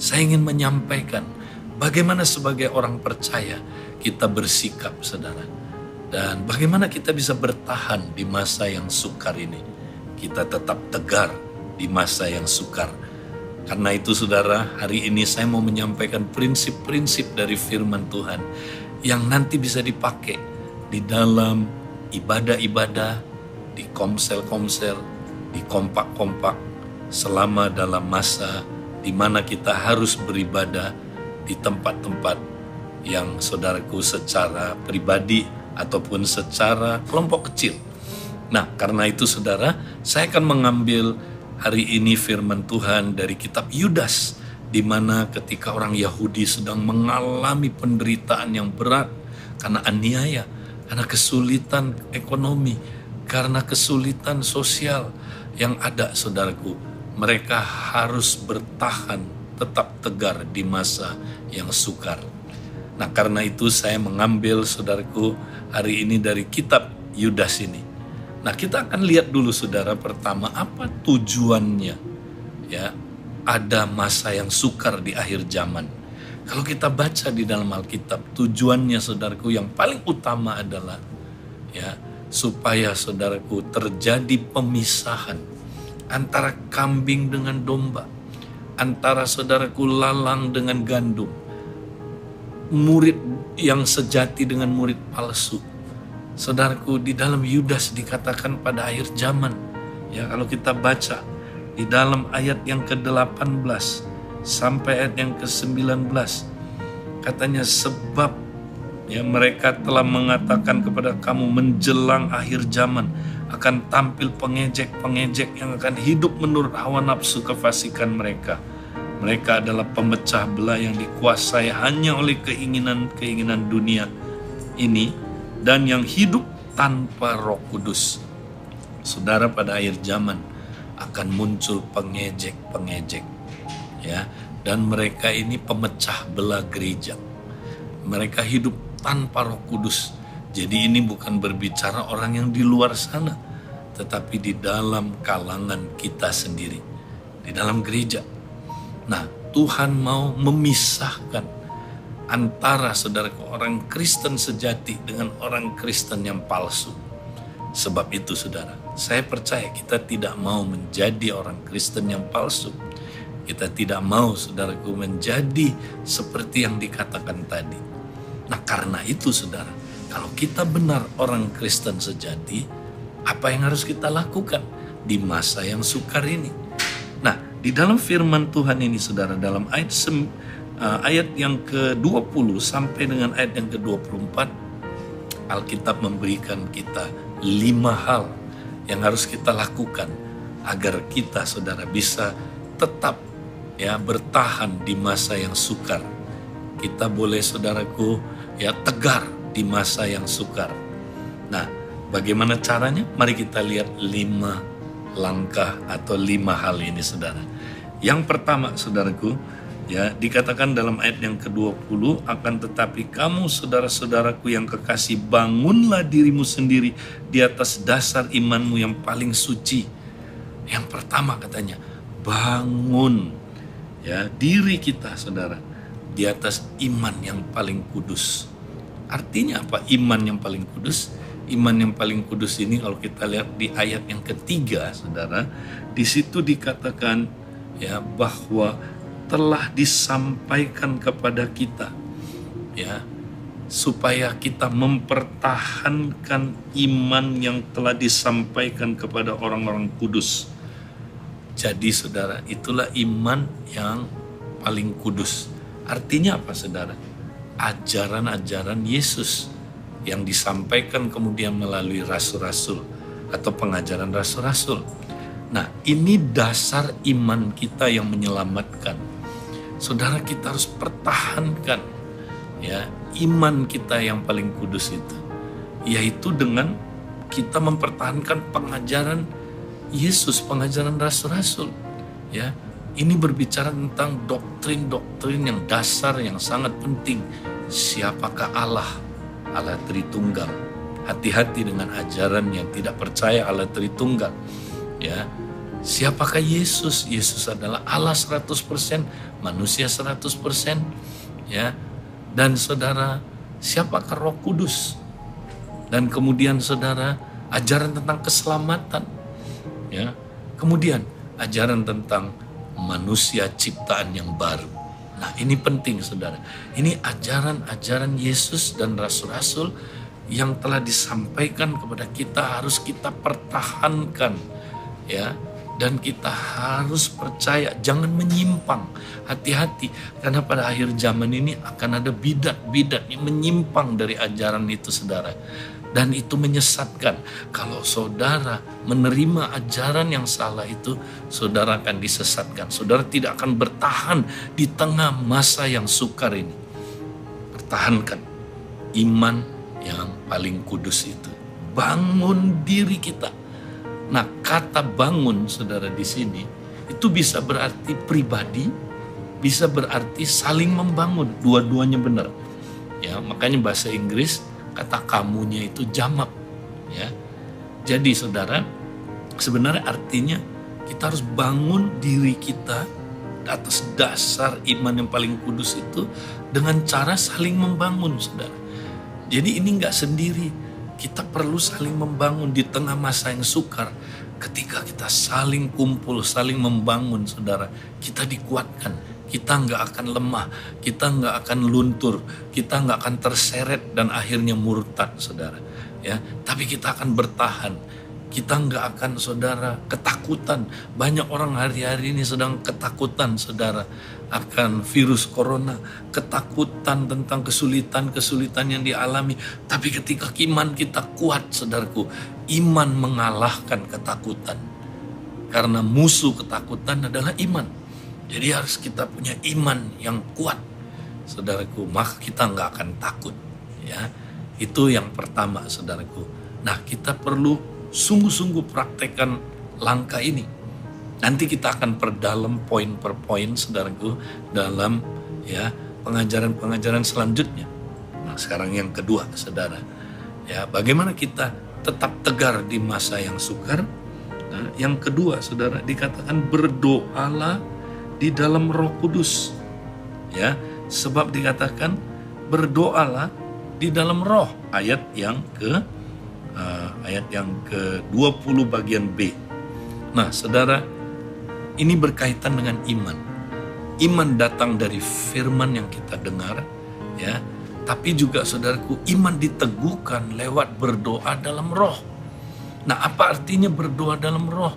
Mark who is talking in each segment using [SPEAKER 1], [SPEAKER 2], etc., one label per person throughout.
[SPEAKER 1] Saya ingin menyampaikan bagaimana sebagai orang percaya kita bersikap, saudara. Dan bagaimana kita bisa bertahan di masa yang sukar ini. Kita tetap tegar di masa yang sukar. Karena itu saudara, hari ini saya mau menyampaikan prinsip-prinsip dari firman Tuhan yang nanti bisa dipakai di dalam ibadah-ibadah, di komsel-komsel, di kompak-kompak, selama dalam masa di mana kita harus beribadah di tempat-tempat yang saudaraku secara pribadi ataupun secara kelompok kecil. Nah, karena itu saudara, saya akan mengambil hari ini firman Tuhan dari kitab Yudas, di mana ketika orang Yahudi sedang mengalami penderitaan yang berat karena aniaya, karena kesulitan ekonomi, karena kesulitan sosial yang ada, saudaraku, mereka harus bertahan tetap tegar di masa yang sukar. Nah, karena itu saya mengambil, saudaraku, hari ini dari kitab Yudas ini. Nah, kita akan lihat dulu saudara, pertama apa tujuannya ya ada masa yang sukar di akhir zaman. Kalau kita baca di dalam Alkitab, tujuannya saudaraku yang paling utama adalah ya supaya saudaraku terjadi pemisahan antara kambing dengan domba, antara saudaraku lalang dengan gandum, murid yang sejati dengan murid palsu. Saudaraku, di dalam Yudas dikatakan pada akhir zaman, ya kalau kita baca di dalam ayat yang ke-18 sampai ayat yang ke-19, katanya sebab ya mereka telah mengatakan kepada kamu menjelang akhir zaman akan tampil pengejek-pengejek yang akan hidup menurut hawa nafsu kefasikan mereka. Mereka adalah pemecah belah yang dikuasai hanya oleh keinginan-keinginan dunia ini dan yang hidup tanpa Roh Kudus. Saudara, pada akhir zaman akan muncul pengejek-pengejek ya, dan mereka ini pemecah belah gereja. Mereka hidup tanpa Roh Kudus. Jadi ini bukan berbicara orang yang di luar sana, tetapi di dalam kalangan kita sendiri, di dalam gereja. Nah, Tuhan mau memisahkan antara saudaraku orang Kristen sejati dengan orang Kristen yang palsu. Sebab itu saudara, saya percaya kita tidak mau menjadi orang Kristen yang palsu. Kita tidak mau saudaraku menjadi seperti yang dikatakan tadi. Nah, karena itu saudara, kalau kita benar orang Kristen sejati, apa yang harus kita lakukan di masa yang sukar ini? Nah, di dalam firman Tuhan ini saudara, dalam ayat yang ke-20 sampai dengan ayat yang ke-24, Alkitab memberikan kita 5 hal yang harus kita lakukan agar kita saudara bisa tetap ya bertahan di masa yang sukar. Kita boleh saudaraku ya tegar di masa yang sukar. Nah, bagaimana caranya? Mari kita lihat 5 langkah atau 5 hal ini saudara. Yang pertama saudaraku, ya, dikatakan dalam ayat yang ke-20, akan tetapi kamu saudara-saudaraku yang kekasih, bangunlah dirimu sendiri di atas dasar imanmu yang paling suci. Yang pertama katanya, bangun ya diri kita saudara di atas iman yang paling kudus. Artinya apa iman yang paling kudus? Iman yang paling kudus ini kalau kita lihat di ayat yang ketiga saudara, di situ dikatakan ya bahwa telah disampaikan kepada kita ya supaya kita mempertahankan iman yang telah disampaikan kepada orang-orang kudus. Jadi saudara, itulah iman yang paling kudus. Artinya apa saudara? Ajaran-ajaran Yesus yang disampaikan kemudian melalui rasul-rasul atau pengajaran rasul-rasul. Nah, ini dasar iman kita yang menyelamatkan. Saudara, kita harus pertahankan ya iman kita yang paling kudus itu, yaitu dengan kita mempertahankan pengajaran Yesus, pengajaran rasul-rasul ya. Ini berbicara tentang doktrin-doktrin yang dasar yang sangat penting. Siapakah Allah? Allah Tritunggal. Hati-hati dengan ajaran yang tidak percaya Allah Tritunggal ya. Siapakah Yesus? Yesus adalah Allah 100%, manusia 100%, ya. Dan saudara, siapakah Roh Kudus? Dan kemudian saudara, ajaran tentang keselamatan, ya. Kemudian ajaran tentang manusia ciptaan yang baru. Nah, ini penting saudara. Ini ajaran-ajaran Yesus dan rasul-rasul yang telah disampaikan kepada kita, harus kita pertahankan, ya. Dan kita harus percaya, jangan menyimpang. Hati-hati, karena pada akhir zaman ini akan ada bidat-bidat yang menyimpang dari ajaran itu saudara. Dan itu menyesatkan. Kalau saudara menerima ajaran yang salah itu, saudara akan disesatkan. Saudara tidak akan bertahan di tengah masa yang sukar ini. Pertahankan iman yang paling kudus itu. Bangun diri kita. Nah, kata bangun saudara di sini itu bisa berarti pribadi, bisa berarti saling membangun, dua-duanya benar. Ya, makanya bahasa Inggris kata kamunya itu jamak, ya. Jadi saudara, sebenarnya artinya kita harus bangun diri kita atas dasar iman yang paling kudus itu dengan cara saling membangun, saudara. Jadi ini nggak sendiri. Kita perlu saling membangun di tengah masa yang sukar. Ketika kita saling kumpul, saling membangun, saudara, kita dikuatkan. Kita nggak akan lemah, kita nggak akan luntur, kita nggak akan terseret dan akhirnya murtad, saudara. Ya, tapi kita akan bertahan. Kita nggak akan, saudara, ketakutan. Banyak orang hari-hari ini sedang ketakutan, saudara, akan virus corona, ketakutan tentang kesulitan-kesulitan yang dialami. Tapi ketika iman kita kuat, saudaraku, iman mengalahkan ketakutan. Karena musuh ketakutan adalah iman. Jadi harus kita punya iman yang kuat, saudaraku, maka kita nggak akan takut. Ya, itu yang pertama, saudaraku. Nah, kita perlu sungguh-sungguh praktekkan langkah ini. Nanti kita akan perdalam poin per poin, saudaraku, dalam ya pengajaran-pengajaran selanjutnya. Nah, sekarang yang kedua, saudara, ya bagaimana kita tetap tegar di masa yang sukar. Nah, yang kedua, saudara, dikatakan berdoalah di dalam Roh Kudus. Ya, sebab dikatakan berdoalah di dalam Roh. Ayat yang ke-20 bagian B. Nah, saudara, ini berkaitan dengan iman. Iman datang dari firman yang kita dengar, ya. Tapi juga, saudaraku, iman diteguhkan lewat berdoa dalam Roh. Nah, apa artinya berdoa dalam Roh?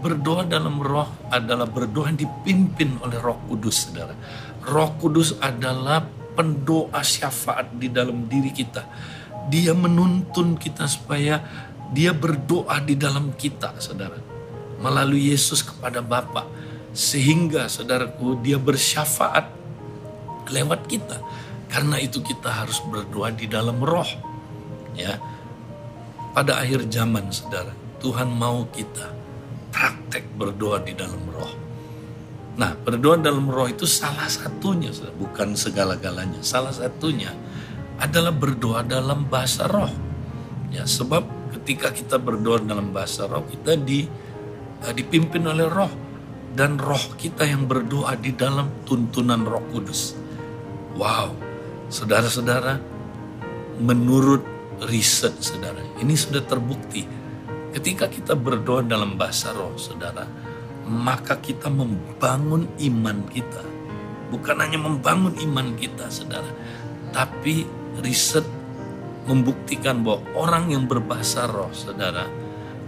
[SPEAKER 1] Berdoa dalam Roh adalah berdoa yang dipimpin oleh Roh Kudus, saudara. Roh Kudus adalah pendoa syafaat di dalam diri kita. Dia menuntun kita supaya dia berdoa di dalam kita, saudara. Melalui Yesus kepada Bapa. Sehingga, saudaraku, dia bersyafaat lewat kita. Karena itu kita harus berdoa di dalam Roh. Ya. Pada akhir zaman, saudara, Tuhan mau kita praktek berdoa di dalam Roh. Nah, berdoa dalam Roh itu salah satunya, saudara, bukan segala-galanya. Salah satunya adalah berdoa dalam bahasa Roh. Ya, sebab ketika kita berdoa dalam bahasa Roh, kita dipimpin oleh Roh, dan Roh kita yang berdoa di dalam tuntunan Roh Kudus. Wow, saudara-saudara, menurut riset, saudara, ini sudah terbukti. Ketika kita berdoa dalam bahasa Roh, saudara, maka kita membangun iman kita. Bukan hanya membangun iman kita, saudara, tapi riset membuktikan bahwa orang yang berbahasa Roh, saudara,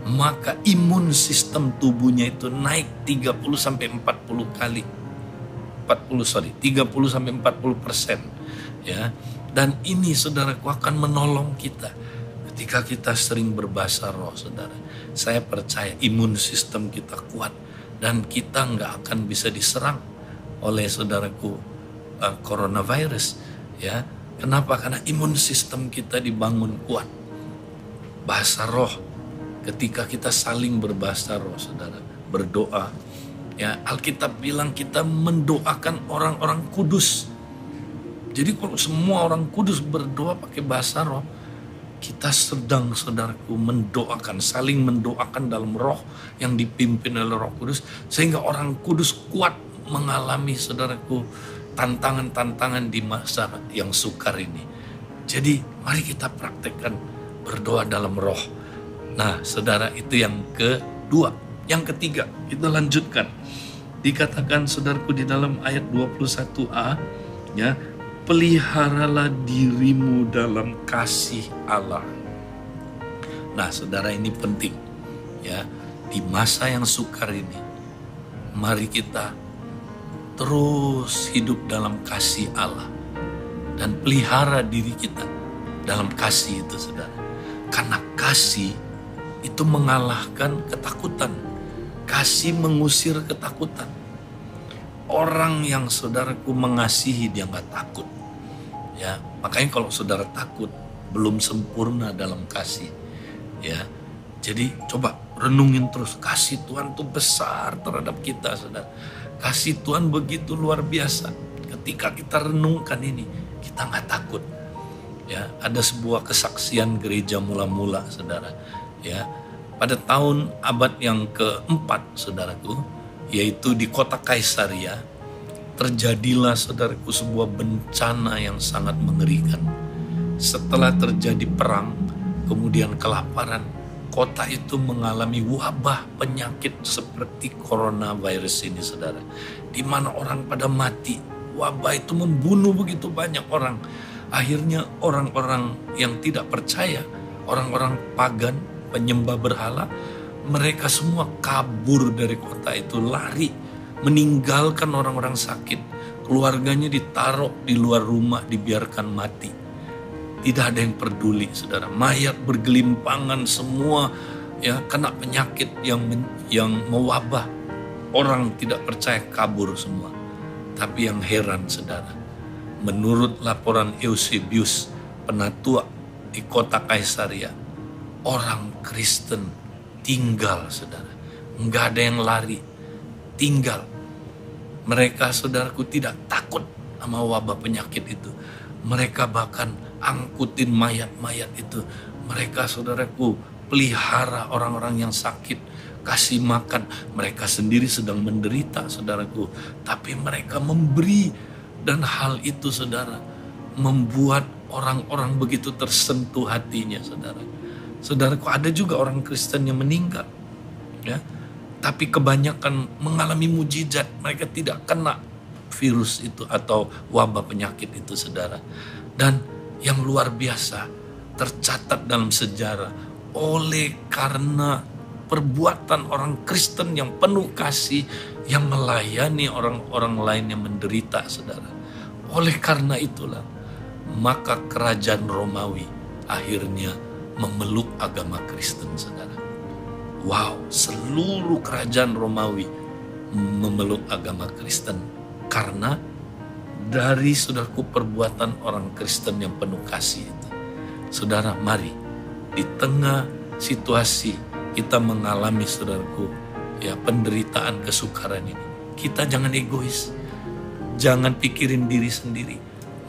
[SPEAKER 1] maka imun sistem tubuhnya itu naik 30 sampai 40 kali. 30 sampai 40%, ya. Dan ini, saudaraku, akan menolong kita ketika kita sering berbahasa Roh, saudara. Saya percaya imun sistem kita kuat dan kita nggak akan bisa diserang oleh, saudaraku, coronavirus, ya. Kenapa? Karena imun sistem kita dibangun kuat. Bahasa Roh, ketika kita saling berbahasa Roh, saudara, berdoa, ya, Alkitab bilang kita mendoakan orang-orang kudus. Jadi kalau semua orang kudus berdoa pakai bahasa Roh, kita sedang, saudaraku, mendoakan, saling mendoakan dalam roh yang dipimpin oleh Roh Kudus, sehingga orang kudus kuat mengalami, saudaraku, tantangan-tantangan di masa yang sukar ini. Jadi mari kita praktekkan berdoa dalam roh. Nah, saudara, itu yang kedua. Yang ketiga, kita lanjutkan. Dikatakan, saudaraku, di dalam ayat 21a, ya, peliharalah dirimu dalam kasih Allah. Nah, saudara, ini penting, ya. Di masa yang sukar ini, mari kita terus hidup dalam kasih Allah dan pelihara diri kita dalam kasih itu, saudara. Karena kasih itu mengalahkan ketakutan. Kasih mengusir ketakutan. Orang yang, saudaraku, mengasihi dia nggak takut. Ya, makanya kalau saudara takut, belum sempurna dalam kasih. Ya, jadi coba renungin terus, kasih Tuhan tuh besar terhadap kita, saudara. Kasih Tuhan begitu luar biasa. Ketika kita renungkan ini, kita nggak takut. Ya, ada sebuah kesaksian gereja mula-mula, saudara. Ya, pada tahun abad yang keempat, saudaraku, yaitu di kota Kaisaria, terjadilah, saudaraku, sebuah bencana yang sangat mengerikan. Setelah terjadi perang, kemudian kelaparan, kota itu mengalami wabah penyakit seperti coronavirus ini, saudara. Di mana orang pada mati, wabah itu membunuh begitu banyak orang. Akhirnya orang-orang yang tidak percaya, orang-orang pagan, penyembah berhala, mereka semua kabur dari kota itu, lari, meninggalkan orang-orang sakit. Keluarganya ditaruh di luar rumah, dibiarkan mati. Tidak ada yang peduli, saudara. Mayat bergelimpangan semua, ya, kena penyakit yang mewabah. Orang tidak percaya, kabur semua. Tapi yang heran, saudara, menurut laporan Eusebius, penatua di kota Kaisaria, orang Kristen tinggal, saudara. Enggak ada yang lari, tinggal. Mereka, saudaraku, tidak takut sama wabah penyakit itu. Mereka bahkan angkutin mayat-mayat itu. Mereka, saudaraku, pelihara orang-orang yang sakit, kasih makan. Mereka sendiri sedang menderita, saudaraku, tapi mereka memberi. Dan hal itu, saudara, membuat orang-orang begitu tersentuh hatinya, saudara. Saudaraku, ada juga orang Kristen yang meninggal, ya, tapi kebanyakan mengalami mujizat. Mereka tidak kena virus itu atau wabah penyakit itu, saudara. Dan yang luar biasa, tercatat dalam sejarah, oleh karena perbuatan orang Kristen yang penuh kasih, yang melayani orang-orang lain yang menderita, saudara. Oleh karena itulah, maka kerajaan Romawi akhirnya memeluk agama Kristen, saudara. Wow, seluruh kerajaan Romawi memeluk agama Kristen karena dari, saudaraku, perbuatan orang Kristen yang penuh kasih itu. Saudara, mari di tengah situasi kita mengalami, saudaraku, ya, penderitaan, kesukaran ini, kita jangan egois, jangan pikirin diri sendiri.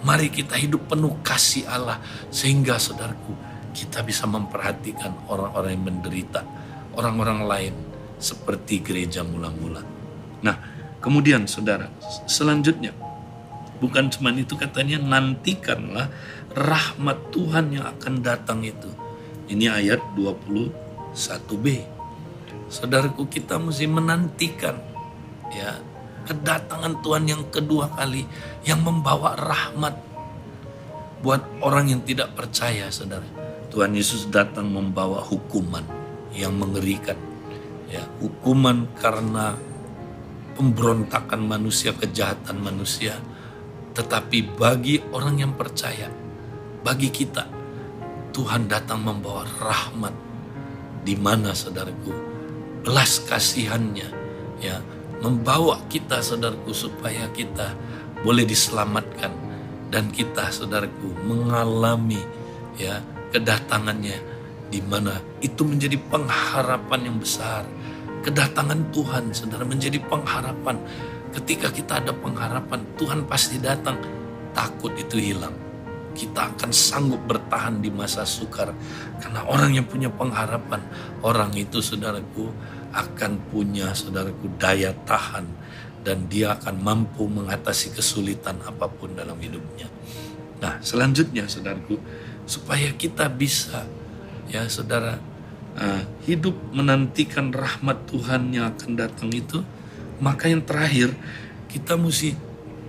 [SPEAKER 1] Mari kita hidup penuh kasih Allah sehingga, saudaraku, kita bisa memperhatikan orang-orang yang menderita, orang-orang lain seperti gereja mula-mula. Nah, kemudian, saudara, selanjutnya, bukan cuma itu, katanya nantikanlah rahmat Tuhan yang akan datang itu. Ini ayat 21b. Saudaraku, kita mesti menantikan, ya, kedatangan Tuhan yang kedua kali, yang membawa rahmat buat orang yang tidak percaya, saudara. Tuhan Yesus datang membawa hukuman yang mengerikan, ya, hukuman karena pemberontakan manusia, kejahatan manusia. Tetapi bagi orang yang percaya, bagi kita, Tuhan datang membawa rahmat, di mana, saudaraku, belas kasihannya, ya, membawa kita, saudaraku, supaya kita boleh diselamatkan dan kita, saudaraku, mengalami, ya, kedatangannya, di mana itu menjadi pengharapan yang besar. Kedatangan Tuhan, saudara, menjadi pengharapan. Ketika kita ada pengharapan, Tuhan pasti datang. Takut itu hilang. kita akan sanggup bertahan di masa sukar. Karena orang yang punya pengharapan, orang itu saudaraku akan punya saudaraku daya tahan. Dan dia akan mampu mengatasi kesulitan apapun dalam hidupnya. Nah selanjutnya saudaraku, supaya kita bisa ya saudara hidup menantikan rahmat Tuhan yang akan datang itu, maka yang terakhir kita mesti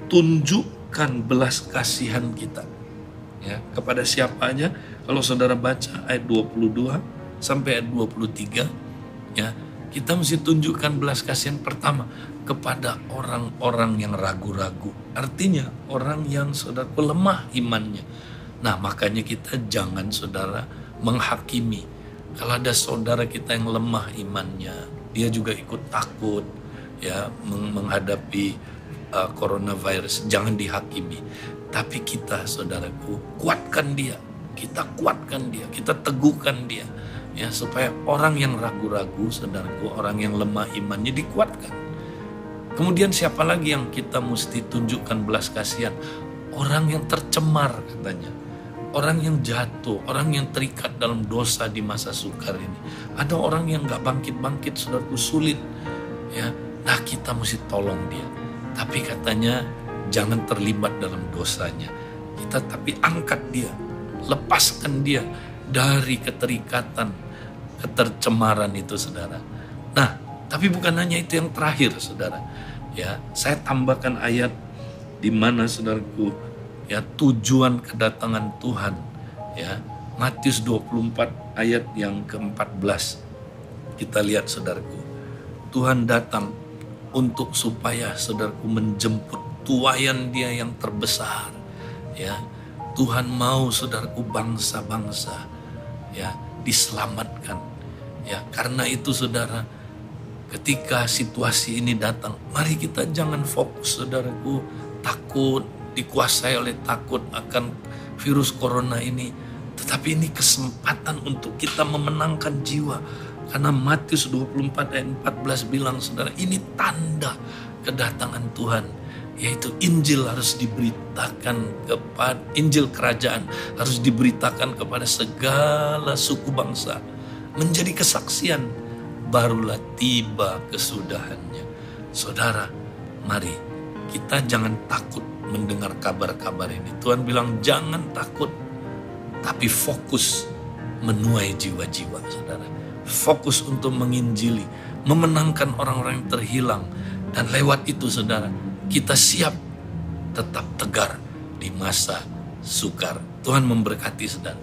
[SPEAKER 1] tunjukkan belas kasihan kita ya kepada siapa aja. Kalau saudara baca ayat 22 sampai ayat 23 ya, kita mesti tunjukkan belas kasihan pertama kepada orang-orang yang ragu-ragu. Artinya orang yang saudaraku lemah imannya. Nah makanya kita jangan saudara menghakimi. Kalau ada saudara kita yang lemah imannya, dia juga ikut takut ya menghadapi coronavirus, jangan dihakimi. Tapi kita saudaraku kuatkan dia, kita kuatkan dia, kita teguhkan dia ya, supaya orang yang ragu-ragu saudaraku, orang yang lemah imannya dikuatkan. Kemudian siapa lagi yang kita mesti tunjukkan belas kasihan? Orang yang tercemar katanya. Orang yang jatuh, orang yang terikat dalam dosa di masa sukar ini. Ada orang yang gak bangkit-bangkit, saudaraku, sulit. Ya, nah kita mesti tolong dia. Tapi katanya jangan terlibat dalam dosanya. Kita tapi angkat dia, lepaskan dia dari keterikatan, ketercemaran itu saudara. Nah, tapi bukan hanya itu yang terakhir saudara. Ya, saya tambahkan ayat di mana saudaraku ya tujuan kedatangan Tuhan ya, Matius 24 ayat yang ke-14. Kita lihat saudaraku, Tuhan datang untuk supaya saudaraku menjemput tuaian dia yang terbesar ya. Tuhan mau saudaraku bangsa-bangsa ya diselamatkan ya. Karena itu saudara, ketika situasi ini datang, mari kita jangan fokus saudaraku takut, dikuasai oleh takut akan virus corona ini. Tetapi ini kesempatan untuk kita memenangkan jiwa. Karena Matius 24 ayat 14 bilang saudara, ini tanda kedatangan Tuhan. Yaitu Injil harus diberitakan kepada, Injil kerajaan harus diberitakan kepada segala suku bangsa. Menjadi kesaksian, barulah tiba kesudahannya. Saudara, mari kita jangan takut mendengar kabar-kabar ini. Tuhan bilang jangan takut, tapi fokus menuai jiwa-jiwa saudara. Fokus untuk menginjili, memenangkan orang-orang yang terhilang. Dan lewat itu saudara, kita siap tetap tegar di masa sukar. Tuhan memberkati saudara.